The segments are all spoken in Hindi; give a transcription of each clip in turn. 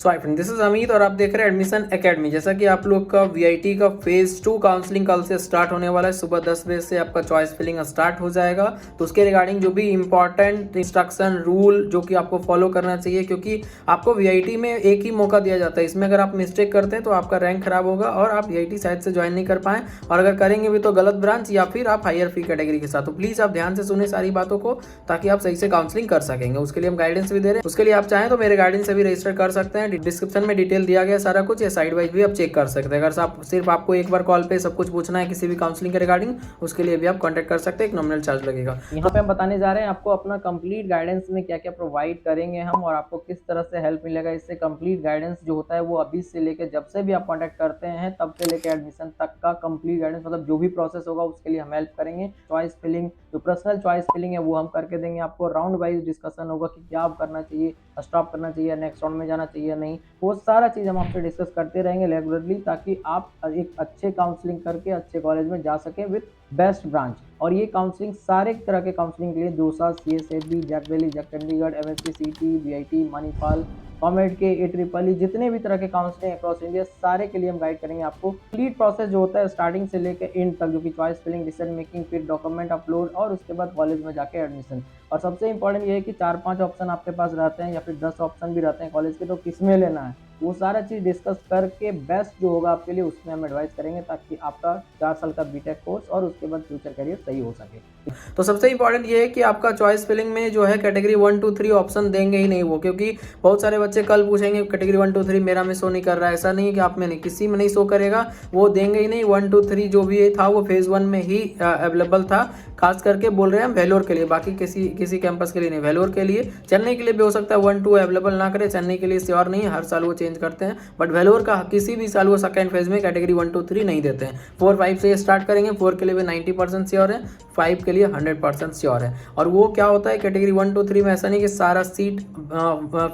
So hi friend, this is Amit और आप देख रहे हैं एडमिशन एकेडमी। जैसा कि आप लोग का वीआईटी का फेज 2 काउंसलिंग कल से स्टार्ट होने वाला है। सुबह 10 बजे से आपका चॉइस फिलिंग स्टार्ट हो जाएगा। तो उसके रिगार्डिंग जो भी इंपॉर्टेंट इंस्ट्रक्शन रूल जो कि आपको फॉलो करना चाहिए, क्योंकि आपको वीआईटी में एक ही मौका दिया जाता है। इसमें अगर आप मिस्टेक करते हैं तो आपका रैंक खराब होगा और आप वीआईटी शायद से ज्वाइन नहीं कर पाएँ, और अगर करेंगे भी तो गलत ब्रांच या फिर आप हायर फी कैटेगरी के साथ। तो प्लीज़ आप ध्यान से सुने सारी बातों को, ताकि आप सही से काउंसलिंग कर सकेंगे। उसके लिए हम गाइडेंस भी दे रहे हैं। उसके लिए आप चाहें तो मेरे गाइडेंस से भी रजिस्टर कर सकते हैं। डिस्क्रिप्शन में डिटेल दिया गया सारा कुछ, या साइड वाइज भी आप चेक कर सकते हैं। अगर आप सिर्फ आपको एक बार कॉल पे सब कुछ पूछना है किसी भी काउंसलिंग के रिगार्डिंग, उसके लिए भी आप कांटेक्ट कर सकते हैं। एक नॉमिनल चार्ज लगेगा। यहाँ पे हम बताने जा रहे हैं आपको अपना कंप्लीट गाइडेंस में क्या क्या प्रोवाइड करेंगे हम, और आपको किस तरह से हेल्प मिलेगा इससे। कंप्लीट गाइडेंस जो होता है वो अभी से लेकर जब से भी आप कांटेक्ट करते हैं तब से लेकर एडमिशन तक का कंप्लीट गाइडेंस, मतलब जो भी प्रोसेस होगा उसके लिए हम हेल्प करेंगे। चॉइस फिलिंग, जो पर्सनल चॉइस फिलिंग है वो हम करके देंगे आपको। राउंड वाइज डिस्कशन होगा कि क्या आप करना चाहिए, स्टॉप करना चाहिए, नेक्स्ट राउंड में जाना चाहिए नहीं, वो सारा चीज़ हम आपसे डिस्कस करते रहेंगे रेगुलरली, ताकि आप एक अच्छे काउंसलिंग करके अच्छे कॉलेज में जा सकें विद बेस्ट ब्रांच। और ये काउंसलिंग सारे तरह के काउंसलिंग के लिए जोसा, सीएसएबी, जैक वैली, JAC Chandigarh, MSC, CT, VIT, Manipal, COMEDK, AEEE, जितने भी तरह के काउंसलिंग अक्रॉस इंडिया, सारे के लिए हम गाइड करेंगे आपको। कंप्लीट प्रोसेस जो होता है स्टार्टिंग से लेकर एंड तक, जो कि चॉइस फिलिंग, डिसीजन मेकिंग, फिर डॉक्यूमेंट अपलोड और उसके बाद कॉलेज में जाके एडमिशन। और सबसे इंपॉर्टेंट ये है कि 4-5 ऑप्शन आपके पास रहते हैं या फिर 10 ऑप्शन भी रहते हैं कॉलेज के, तो किसमें लेना है वो सारा चीज़ डिस्कस करके बेस्ट जो होगा आपके लिए उसमें हम एडवाइस करेंगे, ताकि आपका 4 साल का बीटेक कोर्स और उसके बाद फ्यूचर करियर सही हो सके। तो सबसे इंपॉर्टेंट ये है कि आपका चॉइस फिलिंग में जो है कैटेगरी 1 2 3 ऑप्शन देंगे ही नहीं वो, क्योंकि बहुत सारे बच्चे कल पूछेंगे कैटेगरी 1 2 3 मेरा में शो नहीं कर रहा है। ऐसा नहीं है कि आप में नहीं, किसी में नहीं शो करेगा, वो देंगे ही नहीं। 1 2 3 जो भी था वो फेज 1 में ही अवेलेबल था। खास करके बोल रहे हैं हम वेलोर के लिए, बाकी किसी कैंपस के लिए नहीं, वेलोर के लिए। चेन्नई के लिए भी हो सकता है 1 2 अवेलेबल ना करे, चेन्नई के लिए श्योर नहीं है, हर साल वो चेंज करते हैं। बट वेलोर का किसी भी साल वो सेकंड फेज में कैटेगरी 1 2 3 नहीं देते हैं। 4 5 से स्टार्ट करेंगे। 4 के लिए भी 90% श्योर है, 5 के लिए 100% श्योर है। और वो क्या होता है कैटेगरी 1 2 3 में, ऐसा नहीं कि सारा सीट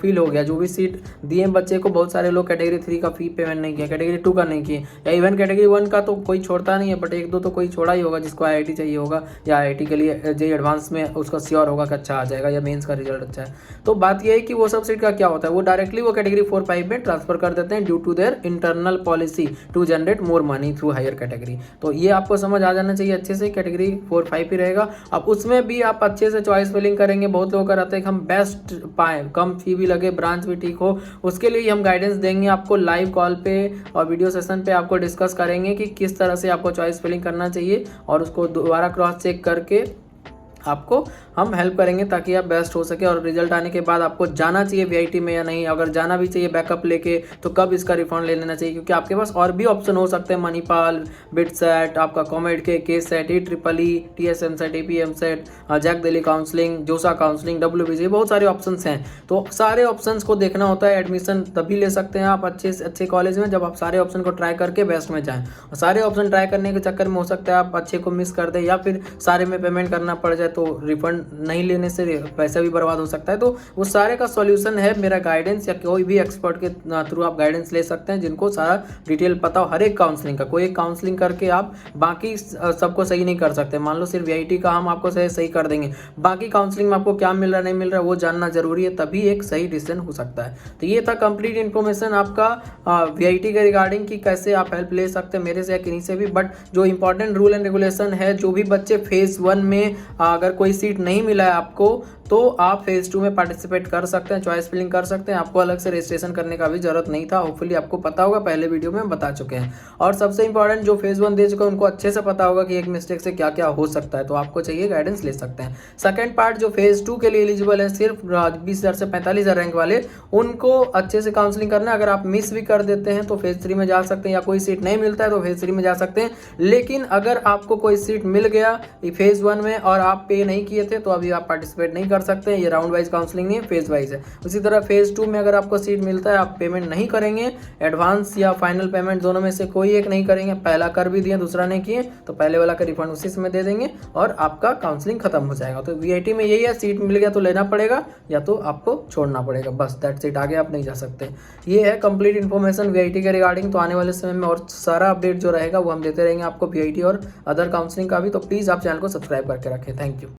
फिल हो गया। जो भी सीट दिए बच्चे को, बहुत सारे लोग कैटेगरी 3 का फी पेमेंट नहीं किया, कैटेगरी 2 का नहीं किए, या इवन कैटेगरी 1 का तो कोई छोड़ता नहीं है, बट 1 2 तो कोई छोड़ा ही होगा जिसको आईआईटी चाहिए होगा, या आईआईटी के लिए जेईई एडवांस में उसका श्योर होगा कि अच्छा आ जाएगा, या मेंस का रिजल्ट अच्छा है। तो बात यह है कि वो सब सीट का क्या होता है, वो डायरेक्टली वो कैटेगरी 4 5 में ट्रांसफर कर देते हैं due to their internal policy to generate more money through higher category. तो ये आपको समझ आ जाना चाहिए अच्छे से। कैटेगरी 4 5 ही रहेगा। अब उसमें भी आप अच्छे से चॉइस फिलिंग करेंगे। बहुत लोगों का रहता है कि हम बेस्ट पाएँ, कम फी भी लगे, ब्रांच भी ठीक हो। उसके लिए हम गाइडेंस देंगे आपको लाइव कॉल पे और वीडियो सेशन पे। आपको डिस्कस करेंगे कि किस तरह से आपको चॉइस फिलिंग करना चाहिए, और उसको दोबारा क्रॉस चेक करके आपको हम हेल्प करेंगे ताकि आप बेस्ट हो सके। और रिजल्ट आने के बाद आपको जाना चाहिए वीआईटी में या नहीं, अगर जाना भी चाहिए बैकअप लेके तो कब इसका रिफंड ले लेना चाहिए, क्योंकि आपके पास और भी ऑप्शन हो सकते हैं। मणिपाल, बिटसेट, आपका COMEDK, KCET, AEEE, TSM CET, APM CET, JAC Delhi counselling, JoSAA counselling, WBG, बहुत सारे ऑप्शन हैं। तो सारे ऑप्शन को देखना होता है। एडमिशन तभी ले सकते हैं आप अच्छे से अच्छे कॉलेज में जब आप सारे ऑप्शन को ट्राई करके बेस्ट में जाएँ। और सारे ऑप्शन ट्राई करने के चक्कर में हो सकता है आप अच्छे को मिस कर दें, या फिर सारे में पेमेंट करना पड़ जाए, तो रिफंड नहीं लेने से पैसा भी बर्बाद हो सकता है। तो वो सारे का सॉल्यूशन है मेरा गाइडेंस, या कोई भी एक्सपर्ट के थ्रू आप गाइडेंस ले सकते हैं जिनको सारा डिटेल पता हो हर एक काउंसलिंग का। कोई एक काउंसलिंग करके आप बाकी सबको सही नहीं कर सकते। मान लो सिर्फ वीआईटी का हम आपको सही कर देंगे, बाकी काउंसलिंग में आपको क्या मिल रहा है नहीं मिल रहा है वो जानना जरूरी है, तभी एक सही डिसीजन हो सकता है। तो ये था कंप्लीट इन्फॉर्मेशन आपका वीआईटी के रिगार्डिंग कि कैसे आप हेल्प ले सकते हैं मेरे से या किन्हीं से भी। बट जो इंपॉर्टेंट रूल एंड रेगुलेशन है, जो भी बच्चे फेज 1 में अगर कोई सीट नहीं मिला है आपको, तो आप फेज 2 में पार्टिसिपेट कर सकते हैं, चॉइस फिलिंग कर सकते हैं। आपको अलग से रजिस्ट्रेशन करने का भी जरूरत नहीं था। होपफुली आपको पता होगा, पहले वीडियो में बता चुके हैं। और सबसे इंपॉर्टेंट जो फेज 1 दे चुके हैं उनको अच्छे से पता होगा कि एक मिस्टेक से क्या क्या हो सकता है, तो आपको चाहिए गाइडेंस ले सकते हैं। सेकंड पार्ट जो फेज 2 के लिए एलिजिबल है, सिर्फ 20,000 से 45,000 रैंक वाले, उनको अच्छे से काउंसलिंग करना है। अगर आप मिस भी कर देते हैं तो फेज 3 में जा सकते हैं, या कोई सीट नहीं मिलता है तो फेज 3 में जा सकते हैं। लेकिन अगर आपको कोई सीट मिल गया फेज 1 में और आप पे नहीं किए थे, तो अभी आप पार्टिसिपेट नहीं कर सकते हैं। ये राउंड वाइज काउंसलिंग नहीं है, फेज वाइज है। उसी तरह फेज 2 में अगर आपको सीट मिलता है, आप पेमेंट नहीं करेंगे, एडवांस या फाइनल पेमेंट दोनों में से कोई एक नहीं करेंगे, पहला कर भी दिए दूसरा नहीं किए, तो पहले वाला का रिफंड उसी में दे देंगे और आपका काउंसलिंग खत्म हो जाएगा। तो वीआईटी में यही है, सीट मिल गया तो लेना पड़ेगा या तो आपको छोड़ना पड़ेगा, बस दैट्स इट। आगे आप नहीं जा सकते। ये है कंप्लीट इन्फॉर्मेशन वीआईटी के रिगार्डिंग। तो आने वाले समय में और सारा अपडेट जो रहेगा वो हम देते रहेंगे आपको वीआईटी और अदर काउंसलिंग का भी। तो प्लीज़ आप चैनल को सब्सक्राइब करके रखें। Thank you.